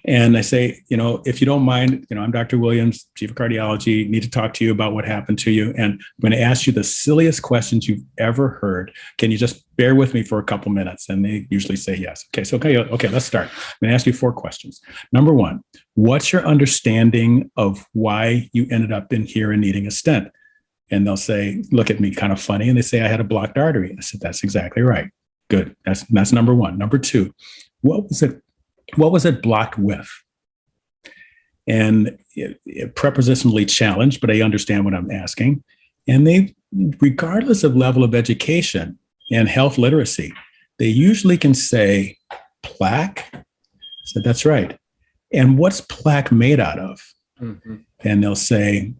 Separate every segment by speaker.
Speaker 1: And I say, if you don't mind, I'm Dr. Williams, Chief of Cardiology, need to talk to you about what happened to you. And I'm going to ask you the silliest questions you've ever heard. Can you just bear with me for a couple minutes? And they usually say yes. Okay, let's start. I'm going to ask you 4 questions. Number 1, what's your understanding of why you ended up in here and needing a stent? And they'll say, look at me kind of funny. And they say, I had a blocked artery. I said, that's exactly right. Good. That's number 1. Number 2, what was it blocked with? And prepositionally challenged, but I understand what I'm asking. And they, regardless of level of education and health literacy, they usually can say plaque. So that's right. And what's plaque made out of? Mm-hmm. And they'll say,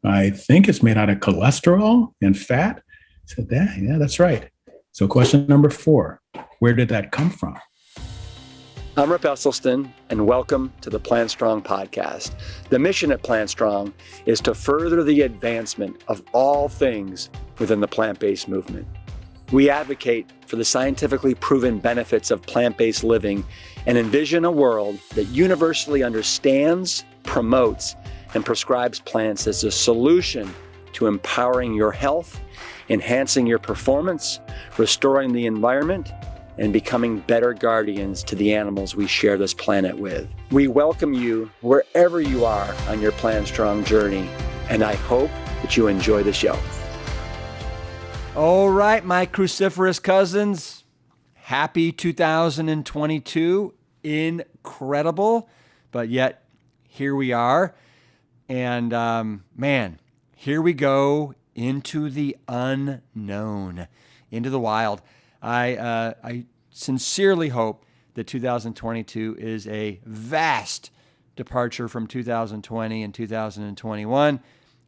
Speaker 1: I think it's made out of cholesterol and fat. So yeah, that's right. So question number 4, where did that come from?
Speaker 2: I'm Rip Esselstyn, and welcome to the Plant Strong podcast. The mission at Plant Strong is to further the advancement of all things within the plant-based movement. We advocate for the scientifically proven benefits of plant-based living and envision a world that universally understands, promotes, and prescribes plants as a solution to empowering your health, enhancing your performance, restoring the environment, and becoming better guardians to the animals we share this planet with. We welcome you wherever you are on your Plant Strong journey, and I hope that you enjoy the show.
Speaker 3: All right, my cruciferous cousins, happy 2022. Incredible, but yet here we are. And man, here we go into the unknown, into the wild. I sincerely hope that 2022 is a vast departure from 2020 and 2021.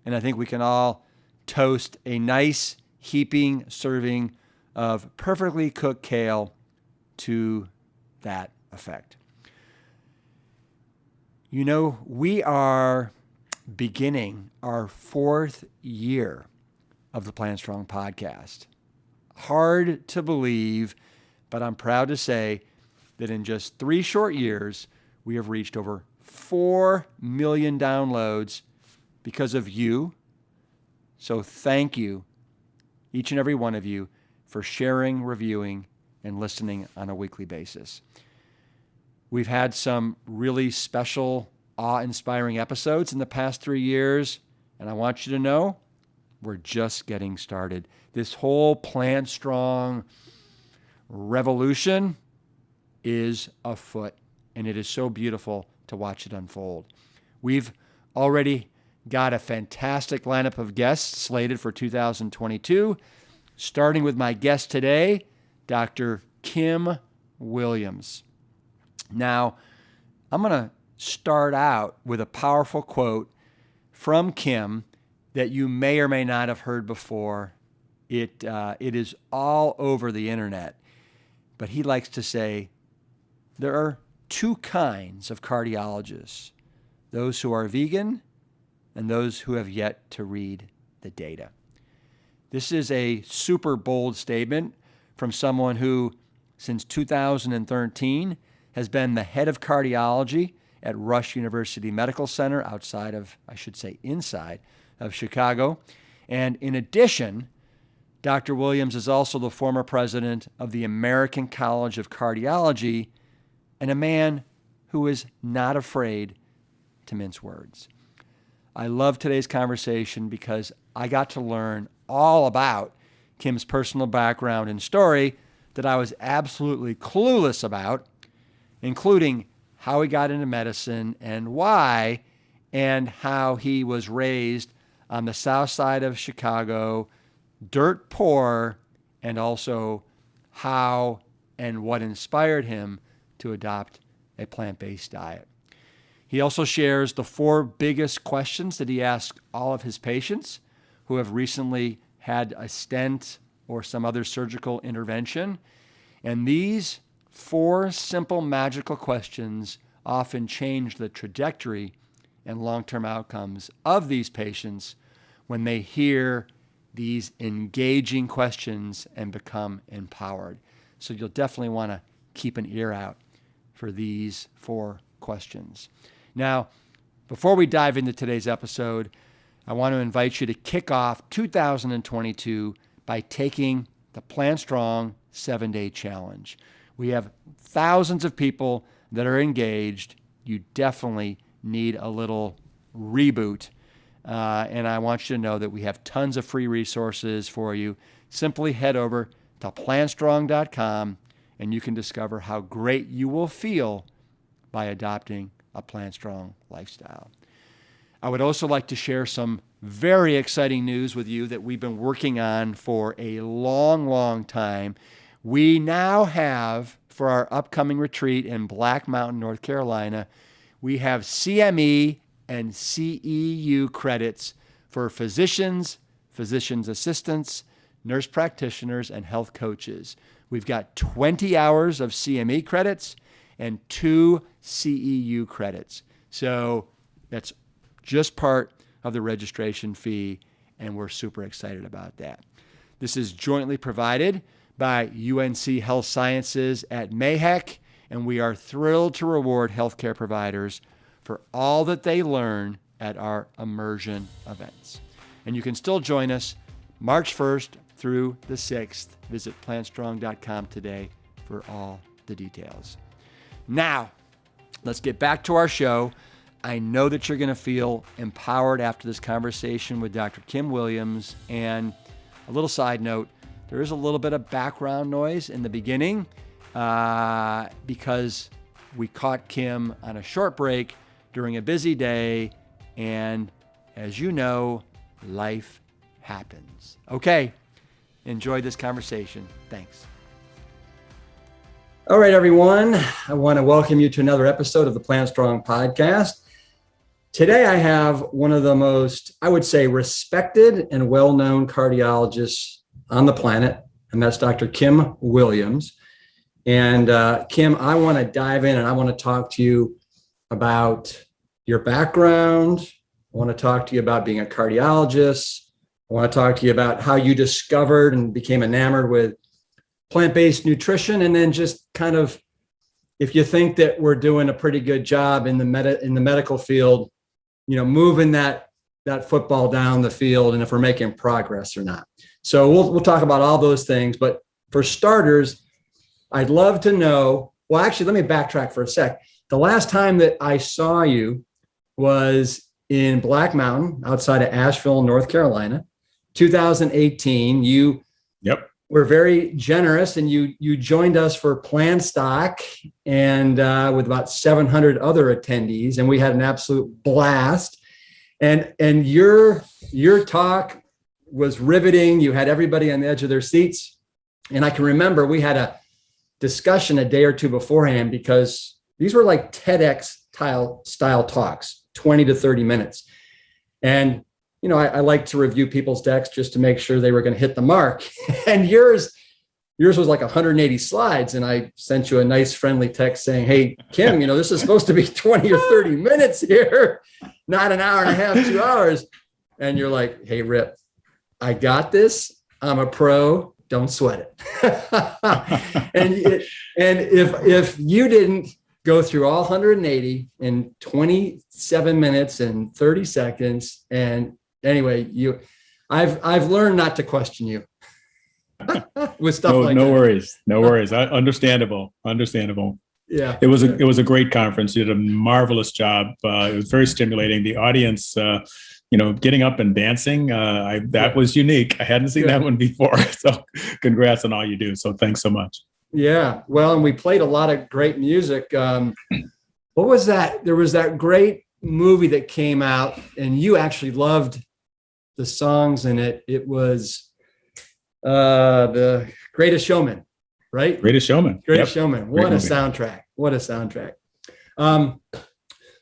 Speaker 3: And I think we can all toast a nice heaping serving of perfectly cooked kale to that effect. We are beginning our 4th year of the Plant Strong podcast. Hard to believe, but I'm proud to say that in just 3 short years, we have reached over 4 million downloads because of you. So thank you, each and every one of you, for sharing, reviewing, and listening on a weekly basis. We've had some really special, awe-inspiring episodes in the past 3 years, and I want you to know we're just getting started. This whole Plant Strong revolution is afoot, and it is so beautiful to watch it unfold. We've already got a fantastic lineup of guests slated for 2022, starting with my guest today, Dr. Kim Williams. Now, I'm going to start out with a powerful quote from Kim that you may or may not have heard before. It is all over the internet. But he likes to say, there are 2 kinds of cardiologists, those who are vegan and those who have yet to read the data. This is a super bold statement from someone who, since 2013, has been the head of cardiology at Rush University Medical Center inside of Chicago. And in addition, Dr. Williams is also the former president of the American College of Cardiology and a man who is not afraid to mince words. I love today's conversation because I got to learn all about Kim's personal background and story that I was absolutely clueless about, including how he got into medicine and why, and how he was raised on the south side of Chicago, dirt poor, and also how and what inspired him to adopt a plant-based diet. He also shares the 4 biggest questions that he asks all of his patients who have recently had a stent or some other surgical intervention. And these 4 simple magical questions often change the trajectory and long-term outcomes of these patients when they hear these engaging questions and become empowered. So you'll definitely want to keep an ear out for these 4 questions. Now, before we dive into today's episode, I want to invite you to kick off 2022 by taking the Plan Strong 7-Day Challenge. We have thousands of people that are engaged. You definitely need a little reboot. And I want you to know that we have tons of free resources for you. Simply head over to planstrong.com and you can discover how great you will feel by adopting a Plan Strong lifestyle. I would also like to share some very exciting news with you that we've been working on for a long, long time. We now have, for our upcoming retreat in Black Mountain, North Carolina, we have CME and CEU credits for physicians, physician's assistants, nurse practitioners, and health coaches. We've got 20 hours of CME credits and 2 CEU credits. So that's just part of the registration fee, and we're super excited about that. This is jointly provided by UNC Health Sciences at Mayhec, and we are thrilled to reward healthcare providers for all that they learn at our immersion events. And you can still join us March 1st through the 6th. Visit planstrong.com today for all the details. Now, let's get back to our show. I know that you're going to feel empowered after this conversation with Dr. Kim Williams. And a little side note, there is a little bit of background noise in the beginning because we caught Kim on a short break during a busy day. And as you know, life happens. Okay, enjoy this conversation. Thanks. All right, everyone. I want to welcome you to another episode of the Plan Strong podcast. Today, I have one of the most, I would say, respected and well-known cardiologists on the planet, and that's Dr. Kim Williams. And Kim, I want to dive in and I want to talk to you about your background. I want to talk to you about being a cardiologist. I want to talk to you about how you discovered and became enamored with plant-based nutrition, and then just kind of, if you think that we're doing a pretty good job in the medical field, you know, moving that football down the field, and if we're making progress or not. So we'll talk about all those things. But for starters, I'd love to know. Well, actually, let me backtrack for a sec. The last time that I saw you was in Black Mountain, outside of Asheville, North Carolina, 2018.
Speaker 1: Yep.
Speaker 3: We're very generous, and you joined us for Plan Stock, and with about 700 other attendees, and we had an absolute blast. And your talk was riveting. You had everybody on the edge of their seats, and I can remember we had a discussion a day or two beforehand because these were like TEDx style talks, 20 to 30 minutes, and you know, I like to review people's decks just to make sure they were going to hit the mark. And yours was like 180 slides. And I sent you a nice friendly text saying, hey, Kim, you know, this is supposed to be 20 or 30 minutes here, not an hour and a half, 2 hours. And you're like, hey, Rip, I got this. I'm a pro. Don't sweat it. And if you didn't go through all 180 in 27 minutes and 30 seconds, and anyway, I've learned not to question you with stuff like that.
Speaker 1: No worries. Understandable.
Speaker 3: Yeah,
Speaker 1: it was a great conference. You did a marvelous job. It was very stimulating. The audience, getting up and dancing, that was unique. I hadn't seen that one before. So, congrats on all you do. So, thanks so much.
Speaker 3: Yeah, well, and we played a lot of great music. What was that? There was that great movie that came out, and you actually loved the songs in it. It was The Greatest Showman, right?
Speaker 1: Greatest Showman.
Speaker 3: Showman. What a soundtrack.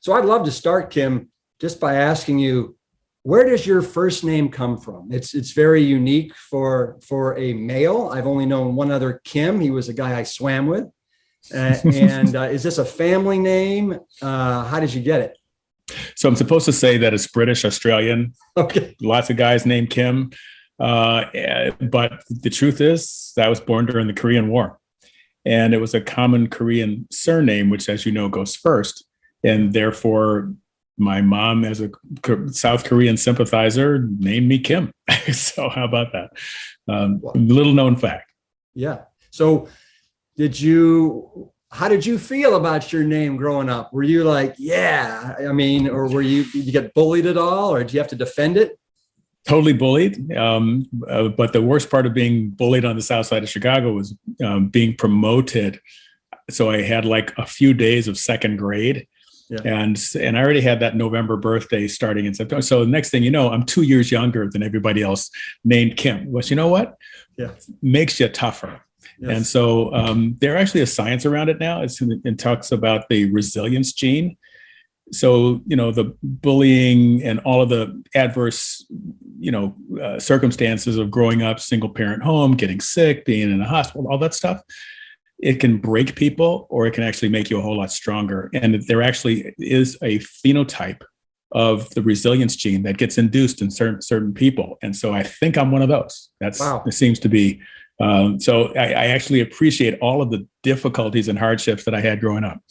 Speaker 3: So I'd love to start, Kim, just by asking you, where does your first name come from? It's very unique for a male. I've only known one other Kim. He was a guy I swam with. And is this a family name? How did you get it?
Speaker 1: So I'm supposed to say that it's British Australian.
Speaker 3: Okay.
Speaker 1: Lots of guys named Kim. But the truth is that I was born during the Korean War. And it was a common Korean surname, which, as you know, goes first. And therefore, my mom, as a South Korean sympathizer, named me Kim. So how about that? Little known fact.
Speaker 3: Yeah. So how did you feel about your name growing up? Were you like, yeah, I mean, or did you get bullied at all, or did you have to defend it?
Speaker 1: Totally bullied. But the worst part of being bullied on the south side of Chicago was being promoted. So I had like a few days of second grade. Yeah. And I already had that November birthday starting in September. So the next thing you know, I'm 2 years younger than everybody else named Kim. Well, you know what?
Speaker 3: Yeah.
Speaker 1: Makes you tougher. Yes. And so there's actually a science around it now. It talks about the resilience gene. So, the bullying and all of the adverse, circumstances of growing up, single parent home, getting sick, being in a hospital, all that stuff, it can break people or it can actually make you a whole lot stronger. And there actually is a phenotype of the resilience gene that gets induced in certain people. And so I think I'm one of those. It seems to be. So I actually appreciate all of the difficulties and hardships that I had growing up.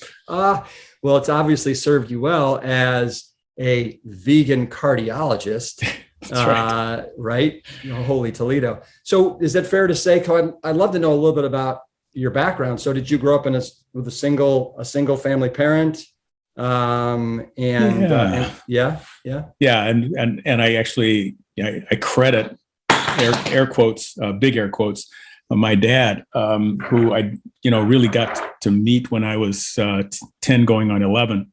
Speaker 3: Well, it's obviously served you well as a vegan cardiologist. That's right? Holy Toledo. So is that fair to say, I'd love to know a little bit about your background. So did you grow up with a single family parent? And
Speaker 1: I actually, I credit air quotes, big air quotes, my dad, who I, really got to meet when I was 10 going on 11.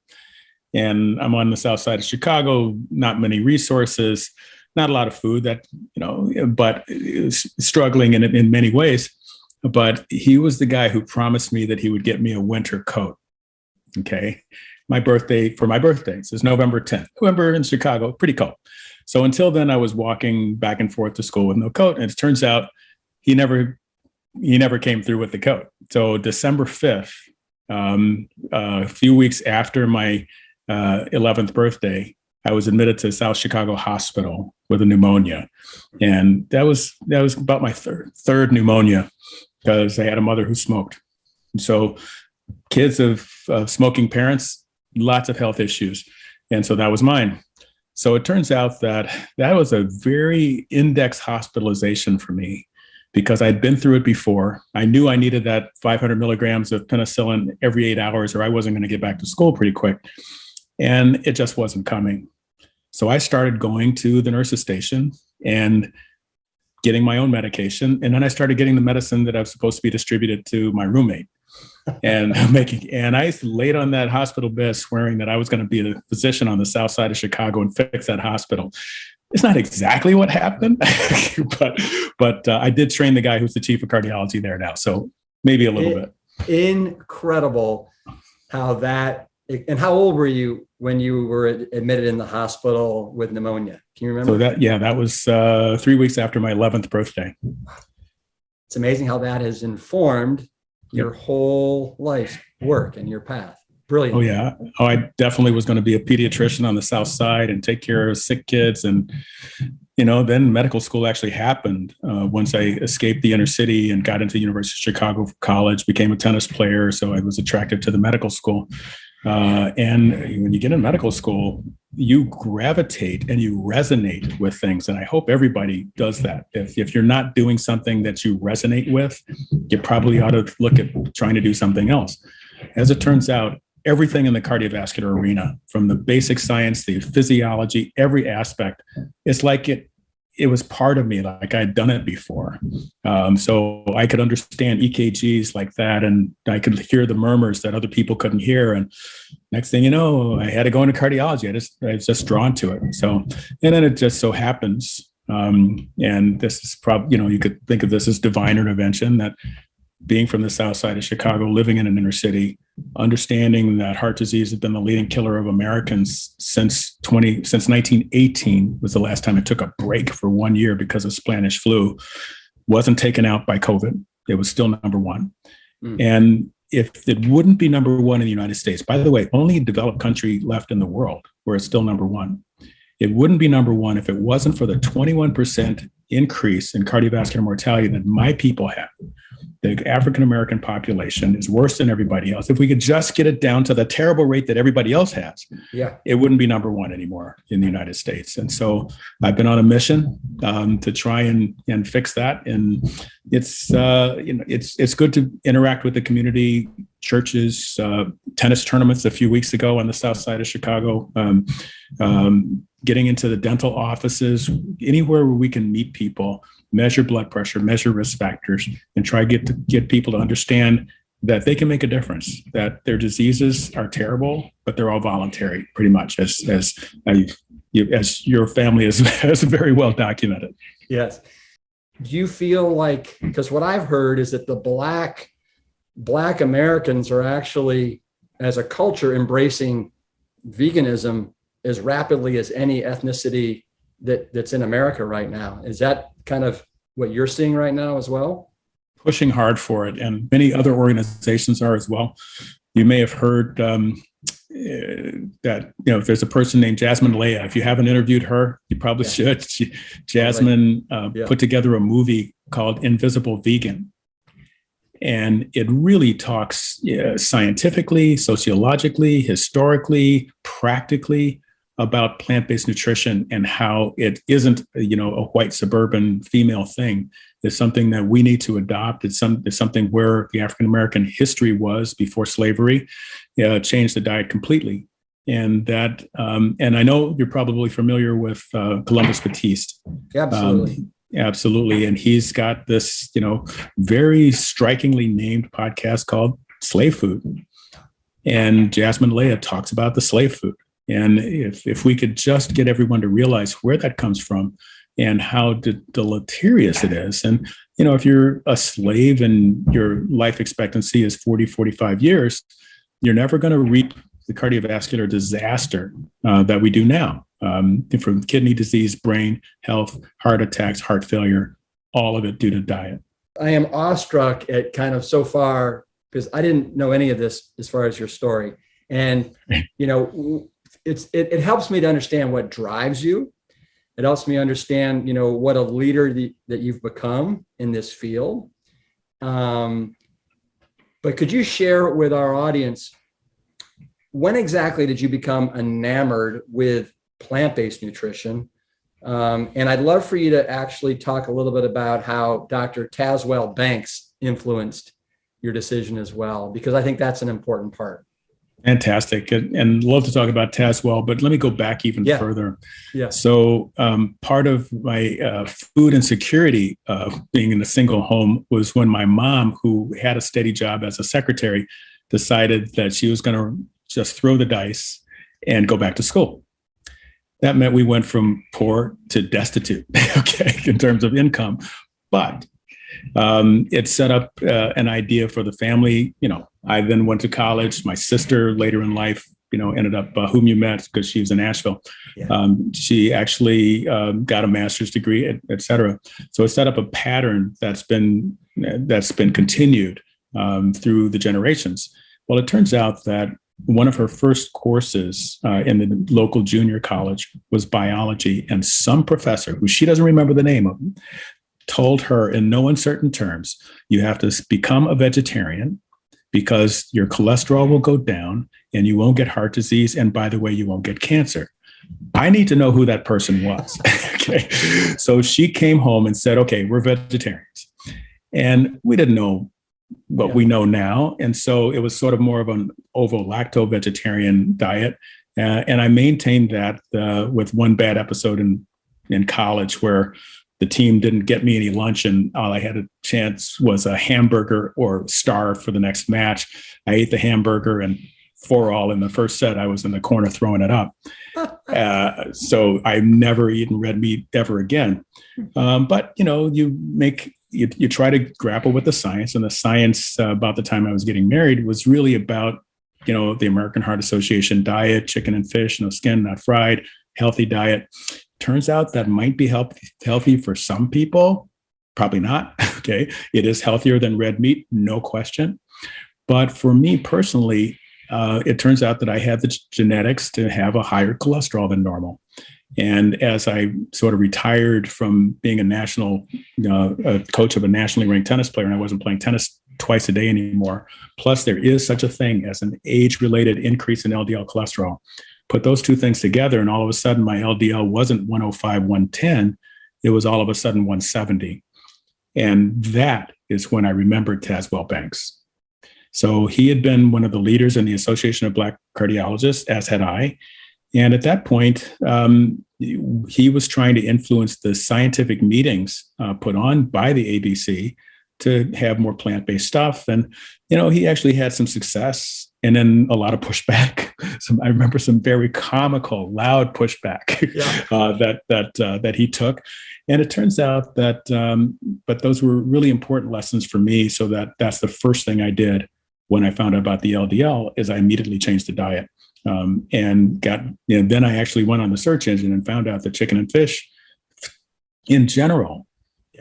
Speaker 1: And I'm on the south side of Chicago, not many resources, not a lot of food but struggling in many ways. But he was the guy who promised me that he would get me a winter coat. Okay. My birthday is November 10th. November in Chicago, pretty cold. So until then, I was walking back and forth to school with no coat. And it turns out he never came through with the coat. So December 5th, a few weeks after my 11th birthday, I was admitted to South Chicago Hospital with a pneumonia. And that was about my third pneumonia, because I had a mother who smoked. And so kids of smoking parents, lots of health issues. And so that was mine. So it turns out that was a very index hospitalization for me, because I'd been through it before. I knew I needed that 500 milligrams of penicillin every 8 hours, or I wasn't going to get back to school pretty quick. And it just wasn't coming. So I started going to the nurse's station and getting my own medication. And then I started getting the medicine that I was supposed to be distributed to my roommate. And I laid on that hospital bed swearing that I was going to be a physician on the south side of Chicago and fix that hospital. It's not exactly what happened, but I did train the guy who's the chief of cardiology there now. So maybe a little bit.
Speaker 3: Incredible how that, and how old were you when you were admitted in the hospital with pneumonia? Can you remember?
Speaker 1: So that was 3 weeks after my 11th birthday.
Speaker 3: It's amazing how that has informed your whole life's work and your path. Brilliant.
Speaker 1: Oh, yeah. I definitely was going to be a pediatrician on the south side and take care of sick kids. And, then medical school actually happened once I escaped the inner city and got into University of Chicago for college, became a tennis player. So I was attracted to the medical school. And when you get in medical school, you gravitate and you resonate with things. And I hope everybody does that. If you're not doing something that you resonate with, you probably ought to look at trying to do something else. As it turns out, everything in the cardiovascular arena, from the basic science, the physiology, every aspect, it's like it was part of me, like I'd done it before. So I could understand EKGs like that, and I could hear the murmurs that other people couldn't hear. And next thing you know, I had to go into cardiology. I was just drawn to it. So, and then it just so happens, and this is probably, you could think of this as divine intervention, that being from the south side of Chicago, living in an inner city, understanding that heart disease has been the leading killer of Americans since 1918 was the last time it took a break for 1 year because of Spanish flu, wasn't taken out by COVID. It was still number one. And if it wouldn't be number one in the United States, by the way, only developed country left in the world where it's still number one. It wouldn't be number one if it wasn't for the 21% increase in cardiovascular mortality that my people have. The African American population is worse than everybody else. If we could just get it down to the terrible rate that everybody else has, it wouldn't be number one anymore in the United States. And so I've been on a mission to try and fix that. And it's it's good to interact with the community, churches, tennis tournaments a few weeks ago on the south side of Chicago, getting into the dental offices, anywhere where we can meet people, measure blood pressure, measure risk factors, and try to get people to understand that they can make a difference, that their diseases are terrible, but they're all voluntary, pretty much, as your family has very well documented.
Speaker 3: Yes. Do you feel like, because what I've heard is that the Black Americans are actually, as a culture, embracing veganism as rapidly as any ethnicity that's in America right now. Is that kind of what you're seeing right now as well?
Speaker 1: Pushing hard for it, and many other organizations are as well. You may have heard that there's a person named Jasmine Leah. If you haven't interviewed her, you probably should. Jasmine put together a movie called Invisible Vegan. And it really talks scientifically, sociologically, historically, practically about plant-based nutrition and how it isn't, a white suburban female thing. It's something that we need to adopt. It's something where the African-American history was before slavery changed the diet completely. And that, and I know you're probably familiar with Columbus Batiste.
Speaker 3: Absolutely.
Speaker 1: Absolutely. And he's got this, very strikingly named podcast called Slave Food. And Jasmine Leah talks about the slave food. And if we could just get everyone to realize where that comes from and how deleterious it is. And, if you're a slave and your life expectancy is 40, 45 years, you're never going to reap the cardiovascular disaster that we do now, from kidney disease, brain health, heart attacks, heart failure, all of it due to diet.
Speaker 3: I am awestruck at kind of so far, because I didn't know any of this as far as your story. And, it helps me to understand what drives you. It helps me understand, what a leader that you've become in this field. But could you share with our audience, when exactly did you become enamored with plant-based nutrition? And I'd love for you to actually talk a little bit about how Dr. Tazewell Banks influenced your decision as well, because I think that's an important part.
Speaker 1: Fantastic. And love to talk about Tazewell, but let me go back even further.
Speaker 3: Yeah.
Speaker 1: So part of my food insecurity of being in a single home was when my mom, who had a steady job as a secretary, decided that she was going to just throw the dice and go back to school. That meant we went from poor to destitute, in terms of income. But it set up an idea for the family. I then went to college. My sister later in life, ended up whom you met because she was in Nashville. Yeah. She actually got a master's degree, et cetera. So it set up a pattern that's been continued through the generations. Well, it turns out that one of her first courses in the local junior college was biology, and some professor, who she doesn't remember the name of, told her in no uncertain terms, you have to become a vegetarian because your cholesterol will go down and you won't get heart disease. And by the way, you won't get cancer. I need to know who that person was. Okay. So she came home and said, okay, we're vegetarians. And we didn't know what we know now. And so it was sort of more of an ovo-lacto vegetarian diet. And I maintained that with one bad episode in college where the team didn't get me any lunch and all I had a chance was a hamburger or starve for the next match. I ate the hamburger and 4-all in the first set. I was in the corner throwing it up. So I've never eaten red meat ever again. But, you try to grapple with the science, and the science about the time I was getting married was really about, the American Heart Association diet, chicken and fish, no skin, not fried, healthy diet. Turns out that might be healthy for some people, probably not. Okay. It is healthier than red meat, no question. But for me personally, it turns out that I had the genetics to have a higher cholesterol than normal. And as I sort of retired from being a coach of a nationally ranked tennis player, and I wasn't playing tennis twice a day anymore, plus there is such a thing as an age-related increase in LDL cholesterol. Put those two things together, and all of a sudden my LDL wasn't 105, 110. It was all of a sudden 170. And that is when I remembered Tazewell Banks. So he had been one of the leaders in the Association of Black Cardiologists, as had I. And at that point, he was trying to influence the scientific meetings put on by the ABC to have more plant-based stuff. And, he actually had some success and then a lot of pushback. I remember some very comical, loud pushback that he took. And it turns out that, but those were really important lessons for me. So that's the first thing I did when I found out about the LDL is I immediately changed the diet. And then I actually went on the search engine and found out that chicken and fish in general,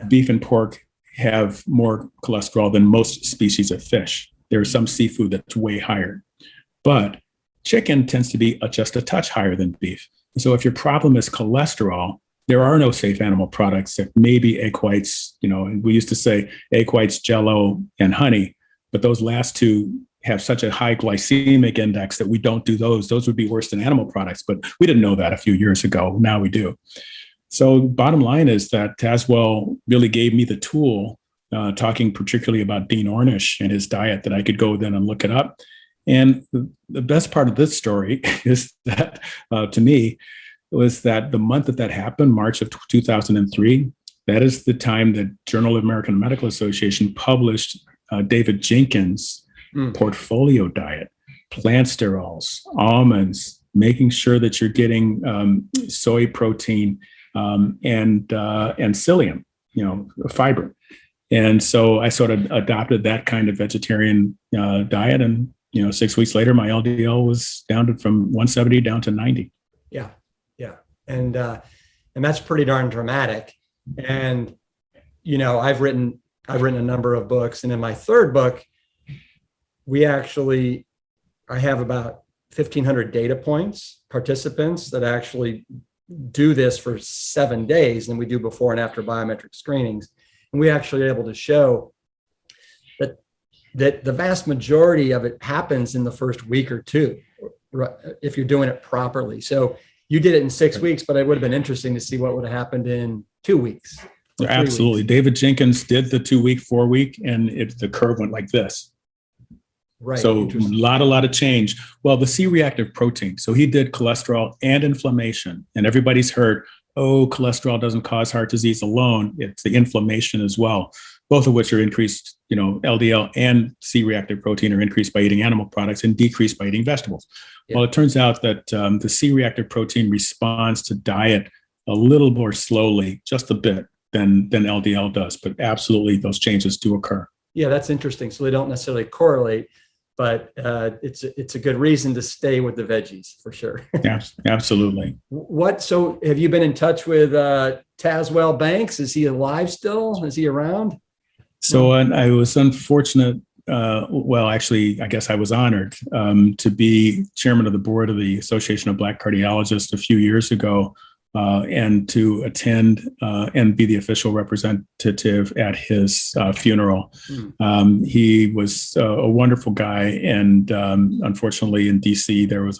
Speaker 1: beef and pork have more cholesterol than most species of fish. There's some seafood that's way higher, but chicken tends to be just a touch higher than beef. And so if your problem is cholesterol, there are no safe animal products that maybe egg whites, we used to say egg whites, Jell-O, and honey, but those last two have such a high glycemic index that we don't do those. Those would be worse than animal products, but we didn't know that a few years ago. Now we do. So bottom line is that Tazewell really gave me the tool, talking particularly about Dean Ornish and his diet, that I could go then and look it up. And the best part of this story is that, to me, was that the month that happened, March of 2003, that is the time that Journal of American Medical Association published David Jenkins' portfolio diet, plant sterols, almonds, making sure that you're getting soy protein and psyllium, fiber. And so I sort of adopted that kind of vegetarian diet. And, 6 weeks later, my LDL was down from 170 down to 90.
Speaker 4: Yeah. Yeah. And that's pretty darn dramatic. And, I've written a number of books, and in my third book, I have about 1,500 data points, participants that actually do this for 7 days, and we do before and after biometric screenings. And we actually are able to show that the vast majority of it happens in the first week or two, if you're doing it properly. So you did it in 6 weeks, but it would have been interesting to see what would have happened in 2 weeks.
Speaker 1: Absolutely. David Jenkins did the 2 week, 4 week, and the curve went like this.
Speaker 4: Right.
Speaker 1: So a lot of change. Well, the C-reactive protein. So he did cholesterol and inflammation, and everybody's heard, cholesterol doesn't cause heart disease alone. It's the inflammation as well, both of which are increased, LDL and C-reactive protein are increased by eating animal products and decreased by eating vegetables. Yeah. Well, it turns out that the C-reactive protein responds to diet a little more slowly, just a bit, than LDL does, but absolutely those changes do occur.
Speaker 4: Yeah, that's interesting. So they don't necessarily correlate, but it's a good reason to stay with the veggies for sure.
Speaker 1: Yeah, absolutely.
Speaker 4: So have you been in touch with Tazewell Banks? Is he alive still? Is he around?
Speaker 1: So I was unfortunate. Actually, I guess I was honored to be chairman of the board of the Association of Black Cardiologists a few years ago, and to attend and be the official representative at his funeral. He was a wonderful guy, and unfortunately in DC there was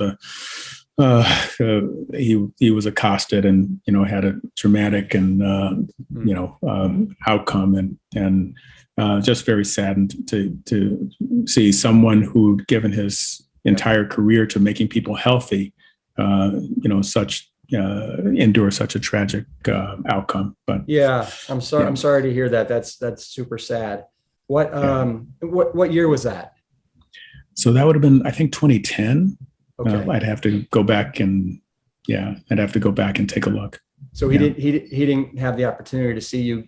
Speaker 1: he was accosted and had a traumatic and outcome, and just very saddened to see someone who'd given his entire career to making people healthy, endure such a tragic outcome. But
Speaker 4: yeah, I'm sorry. Yeah. I'm sorry to hear that. That's super sad. What year was that?
Speaker 1: So that would have been, I think, 2010.
Speaker 4: Okay.
Speaker 1: I'd have to go back and take a look.
Speaker 4: So he didn't have the opportunity to see you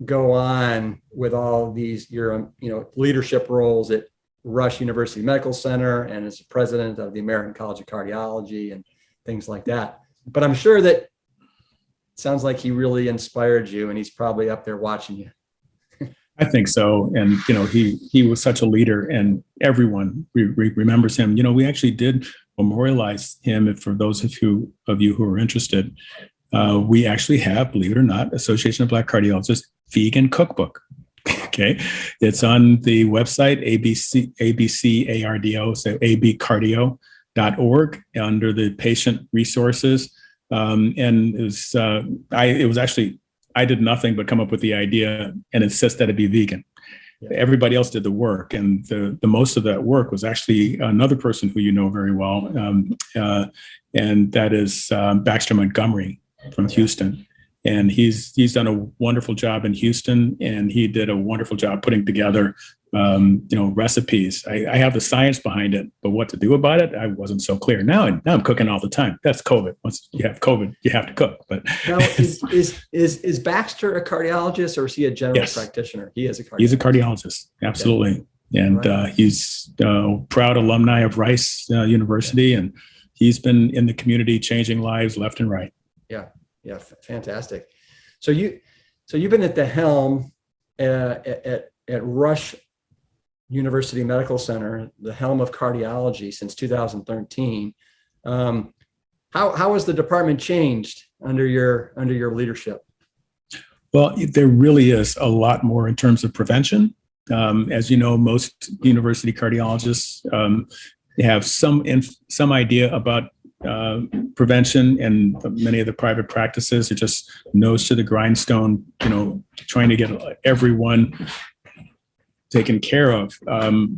Speaker 4: go on with all these your leadership roles at Rush University Medical Center and as president of the American College of Cardiology and things like that. But I'm sure that it sounds like he really inspired you, and he's probably up there watching you.
Speaker 1: I think so. And, he was such a leader, and everyone remembers him. We actually did memorialize him. And for those of you who are interested, we actually have, believe it or not, Association of Black Cardiologists vegan cookbook. Okay. It's on the website, ABCARDO, so abcardio.org, under the patient resources. And it was actually, I did nothing but come up with the idea and insist that it be vegan. Yeah. Everybody else did the work, and the most of that work was actually another person who you know very well, and that is Baxter Montgomery from Houston. And he's done a wonderful job in Houston, and he did a wonderful job putting together recipes. I have the science behind it, but what to do about it, I wasn't so clear. Now I'm cooking all the time. That's COVID. Once you have COVID, you have to cook. But
Speaker 4: now, is Baxter a cardiologist, or is he a general practitioner? He is a cardiologist.
Speaker 1: He's a cardiologist, absolutely. Yeah. And he's a proud alumni of Rice University, and he's been in the community changing lives left and right.
Speaker 4: Yeah, fantastic. So you've been at the helm at Rush University Medical Center, the helm of cardiology, since 2013. How has the department changed under your leadership?
Speaker 1: Well, there really is a lot more in terms of prevention. As you know, most university cardiologists have some idea about prevention, and many of the private practices are just nose to the grindstone, trying to get everyone taken care of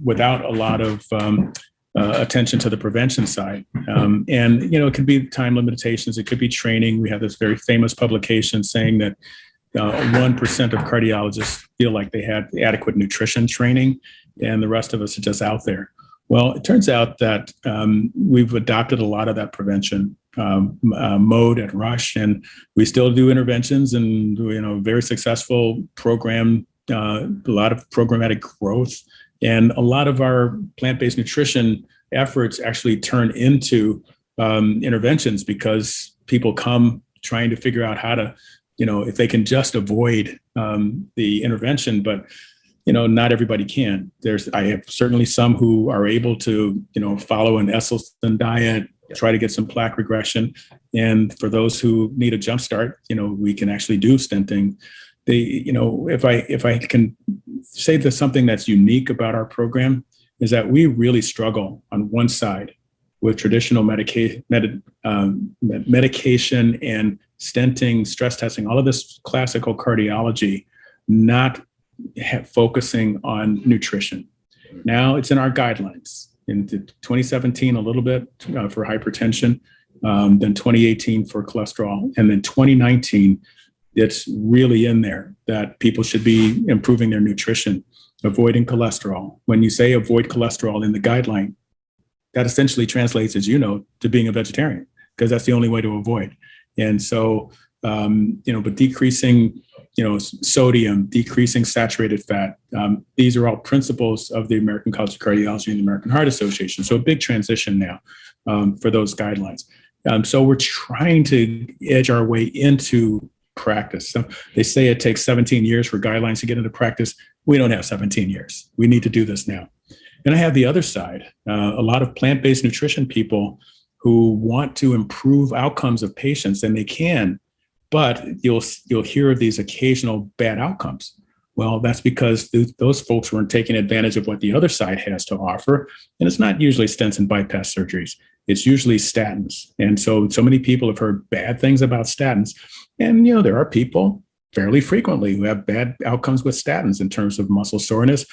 Speaker 1: without a lot of attention to the prevention side. And, it could be time limitations. It could be training. We have this very famous publication saying that 1% of cardiologists feel like they had adequate nutrition training, and the rest of us are just out there. Well, it turns out that we've adopted a lot of that prevention mode at Rush, and we still do interventions, and very successful program, a lot of programmatic growth, and a lot of our plant-based nutrition efforts actually turn into interventions, because people come trying to figure out how to, if they can just avoid the intervention, but not everybody can. I have certainly some who are able to, follow an Esselstyn diet, try to get some plaque regression. And for those who need a jump start, we can actually do stenting. If I can say that something that's unique about our program is that we really struggle on one side with traditional medication and stenting, stress testing, all of this classical cardiology, not focusing on nutrition. Now it's in our guidelines. In 2017, a little bit for hypertension, then 2018 for cholesterol, and then 2019, it's really in there that people should be improving their nutrition, avoiding cholesterol. When you say avoid cholesterol in the guideline, that essentially translates, as to being a vegetarian, because that's the only way to avoid. And so, but decreasing sodium, decreasing saturated fat. These are all principles of the American College of Cardiology and the American Heart Association. So a big transition now for those guidelines. So we're trying to edge our way into practice. So they say it takes 17 years for guidelines to get into practice. We don't have 17 years. We need to do this now. And I have the other side, a lot of plant-based nutrition people who want to improve outcomes of patients, and they can, but you'll hear of these occasional bad outcomes. Well, that's because those folks weren't taking advantage of what the other side has to offer. And it's not usually stents and bypass surgeries. It's usually statins. And so many people have heard bad things about statins. And, there are people fairly frequently who have bad outcomes with statins in terms of muscle soreness,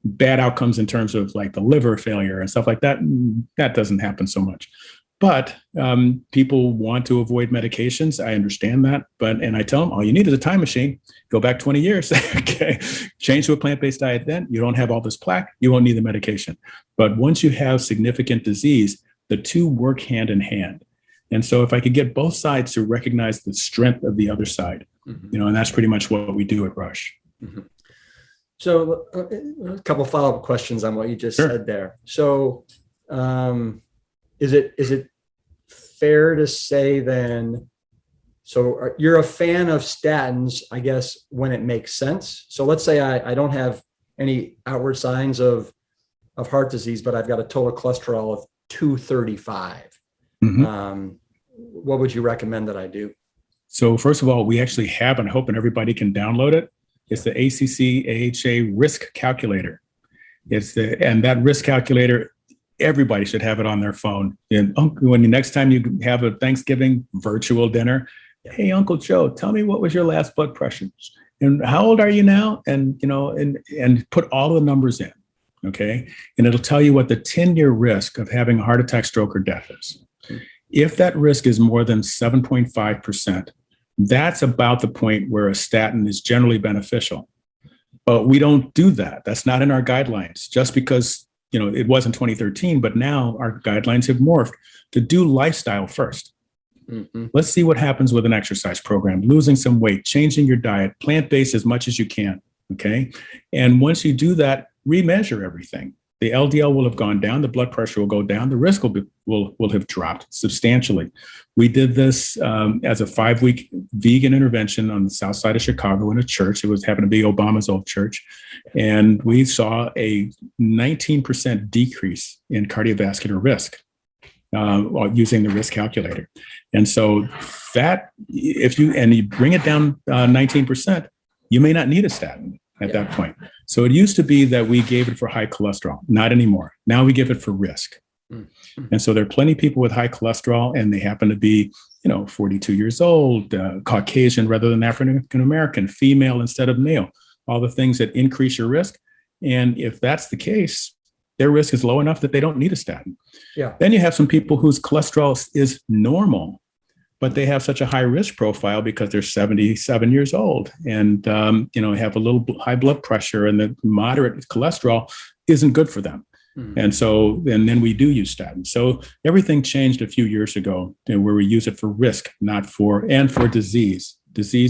Speaker 1: bad outcomes in terms of like the liver failure and stuff like that. That doesn't happen so much. But people want to avoid medications. I understand that. And I tell them, all you need is a time machine. Go back 20 years. Okay. Change to a plant-based diet then. You don't have all this plaque. You won't need the medication. But once you have significant disease, the two work hand in hand. And so if I could get both sides to recognize the strength of the other side, and that's pretty much what we do at Rush.
Speaker 4: Mm-hmm. So a couple of follow-up questions on what you just said there. So is it fair to say then So you're a fan of statins, I guess, when it makes sense. So let's say I don't have any outward signs of heart disease, but I've got a total cholesterol of 235. What would you recommend that I do?
Speaker 1: So first of all, we actually have, and I'm hoping everybody can download it. It's the ACC AHA risk calculator. And that risk calculator, everybody should have it on their phone. And when the next time you have a Thanksgiving virtual dinner, hey, Uncle Joe, tell me, what was your last blood pressure? And how old are you now? And, and put all the numbers in. Okay. And it'll tell you what the 10-year risk of having a heart attack, stroke, or death is. If that risk is more than 7.5%, that's about the point where a statin is generally beneficial. But we don't do that. That's not in our guidelines, just because, it was in 2013, but now our guidelines have morphed to do lifestyle first. Let's see what happens with an exercise program, losing some weight, changing your diet, plant-based as much as you can. Okay. And once you do that, remeasure everything. The LDL will have gone down, the blood pressure will go down, the risk will have dropped substantially. We did this as a 5-week vegan intervention on the south side of Chicago in a church. It happened to be Obama's old church. And we saw a 19% decrease in cardiovascular risk using the risk calculator. And so that, if you bring it down 19%, you may not need a statin at that point. So it used to be that we gave it for high cholesterol, not anymore. Now we give it for risk. And so there are plenty of people with high cholesterol, and they happen to be, 42 years old, Caucasian rather than African American, female instead of male, all the things that increase your risk. And if that's the case, their risk is low enough that they don't need a statin.
Speaker 4: Yeah.
Speaker 1: Then you have some people whose cholesterol is normal, but they have such a high risk profile because they're 77 years old and, have a little high blood pressure, and the moderate cholesterol isn't good for them. And then we do use statins. So everything changed a few years ago where we use it for risk, for disease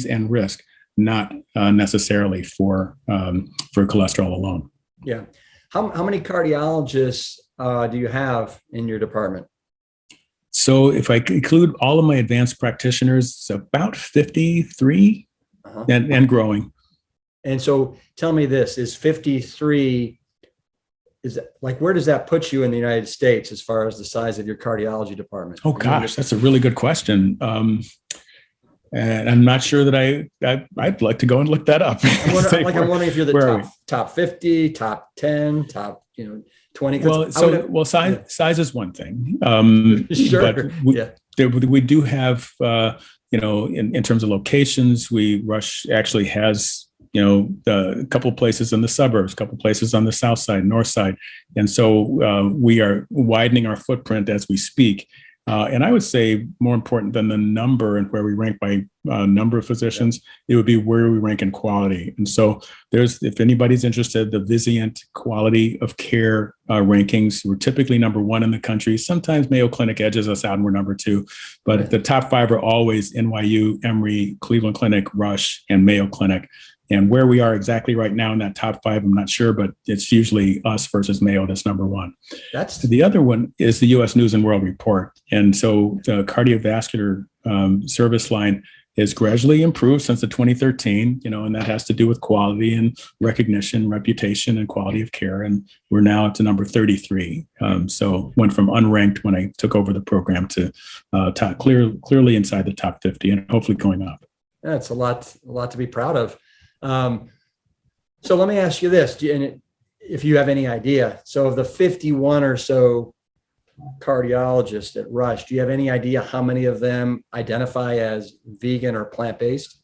Speaker 1: and risk, not necessarily for cholesterol alone.
Speaker 4: Yeah. How many cardiologists do you have in your department?
Speaker 1: So if I include all of my advanced practitioners, it's about 53 and growing.
Speaker 4: And so tell me this, is 53, where does that put you in the United States as far as the size of your cardiology department?
Speaker 1: Oh gosh, that's a really good question. And I'm not sure that I'd like to go and look that up.
Speaker 4: I'm wondering if you're the top 50, top 10, top 20. Size is one thing. Sure.
Speaker 1: But we do have, in terms of locations, Rush actually has, a couple of places in the suburbs, a couple of places on the south side, north side. And so we are widening our footprint as we speak. And I would say more important than the number and where we rank by number of physicians, it would be where we rank in quality. And so if anybody's interested, the Vizient quality of care rankings, we're typically number 1 in the country. Sometimes Mayo Clinic edges us out and we're number 2, but the top 5 are always NYU, Emory, Cleveland Clinic, Rush, and Mayo Clinic. And where we are exactly right now in that top 5, I'm not sure, but it's usually us versus Mayo that's number 1. The other one is the U.S. News and World Report. And so the cardiovascular service line has gradually improved since the 2013, and that has to do with quality and recognition, reputation, and quality of care. And we're now up to number 33. So went from unranked when I took over the program to clearly inside the top 50 and hopefully going up.
Speaker 4: That's a lot to be proud of. So let me ask you this, if you have any idea. So of the 51 or so cardiologists at Rush, do you have any idea how many of them identify as vegan or plant-based?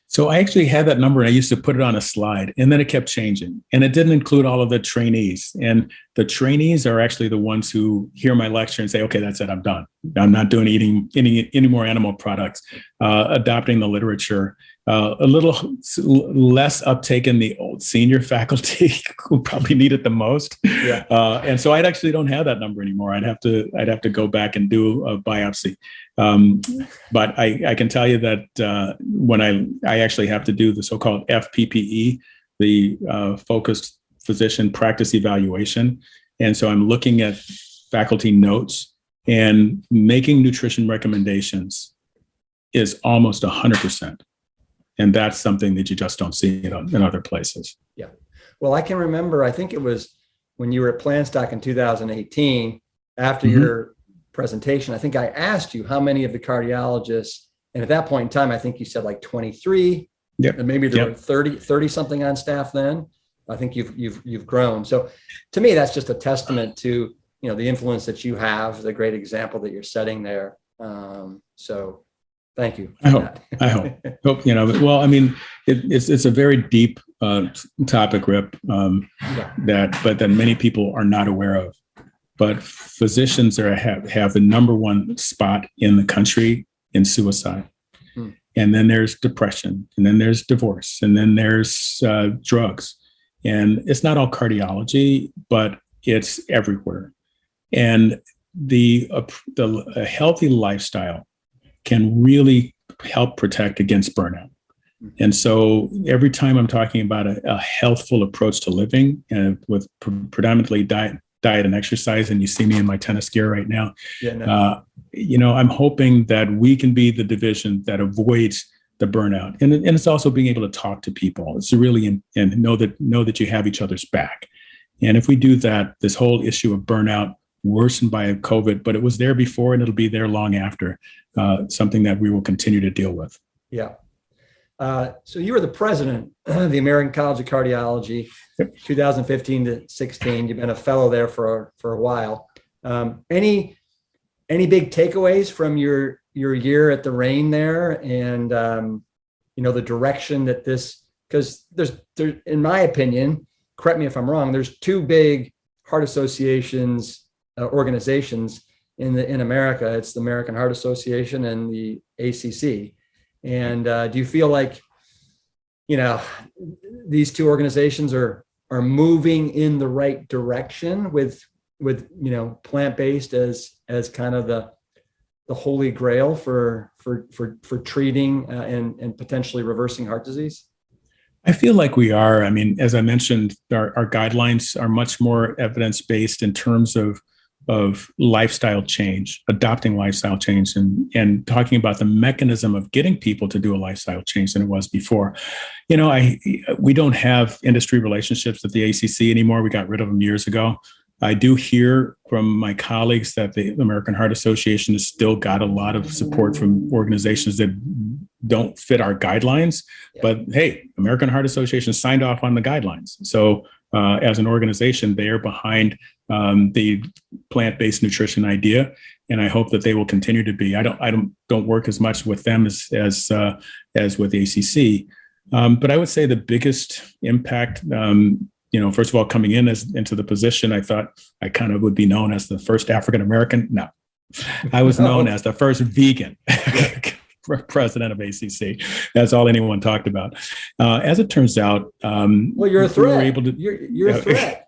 Speaker 1: So I actually had that number and I used to put it on a slide, and then it kept changing, and it didn't include all of the trainees. And the trainees are actually the ones who hear my lecture and say, okay, that's it, I'm done. I'm not doing eating any more animal products, adopting the literature. A little less uptake in the old senior faculty who probably need it the most. Yeah. And so I actually don't have that number anymore. I'd have to go back and do a biopsy. But I can tell you that when I actually have to do the so-called FPPE, the focused physician practice evaluation. And so I'm looking at faculty notes and making nutrition recommendations is almost 100%. And that's something that you just don't see in other places.
Speaker 4: Yeah. Well, I can remember, I think it was when you were at Planstock in 2018, after your presentation, I think I asked you how many of the cardiologists, and at that point in time, I think you said like 23, and maybe there were 30 something on staff then. I think you've grown. So to me, that's just a testament to, the influence that you have, the great example that you're setting there. So thank you.
Speaker 1: I hope, well, I mean, it's a very deep topic, Rip, but that many people are not aware of. But physicians have the number one spot in the country in suicide. And then there's depression, and then there's divorce, and then there's drugs. And it's not all cardiology, but it's everywhere. And a healthy lifestyle can really help protect against burnout. And so every time I'm talking about a healthful approach to living, and with predominantly diet and exercise, and you see me in my tennis gear right now, I'm hoping that we can be the division that avoids the burnout. And it's also being able to talk to people. It's really, and know that you have each other's back. And if we do that, this whole issue of burnout, worsened by COVID, but it was there before and it'll be there long after, something that we will continue to deal with. Yeah.
Speaker 4: So you were the president of the American College of Cardiology, 2015 to 16. You've been a fellow there for a while. Any big takeaways from your year at the Reign there, and the direction that this, because there's in my opinion, correct me if I'm wrong, there's two big heart associations organizations in America. It's the American Heart Association and the ACC. And do you feel like, these two organizations are moving in the right direction with plant-based as kind of the holy grail for treating and potentially reversing heart disease?
Speaker 1: I feel like we are. I mean, as I mentioned, our guidelines are much more evidence-based in terms of lifestyle change, adopting lifestyle change, and talking about the mechanism of getting people to do a lifestyle change than it was before. We don't have industry relationships at the ACC anymore. We got rid of them years ago. I do hear from my colleagues that the American Heart Association has still got a lot of support from organizations that don't fit our guidelines. But hey, American Heart Association signed off on the guidelines. So as an organization, they are behind the plant-based nutrition idea, and I hope that they will continue to be. I don't work as much with them as with ACC, but I would say the biggest impact. First of all, coming into the position, I thought I kind of would be known as the first African American. No, I was known as the first vegan president of ACC. That's all anyone talked about. As it turns out,
Speaker 4: you're a threat.
Speaker 1: We were able to,
Speaker 4: you're a threat.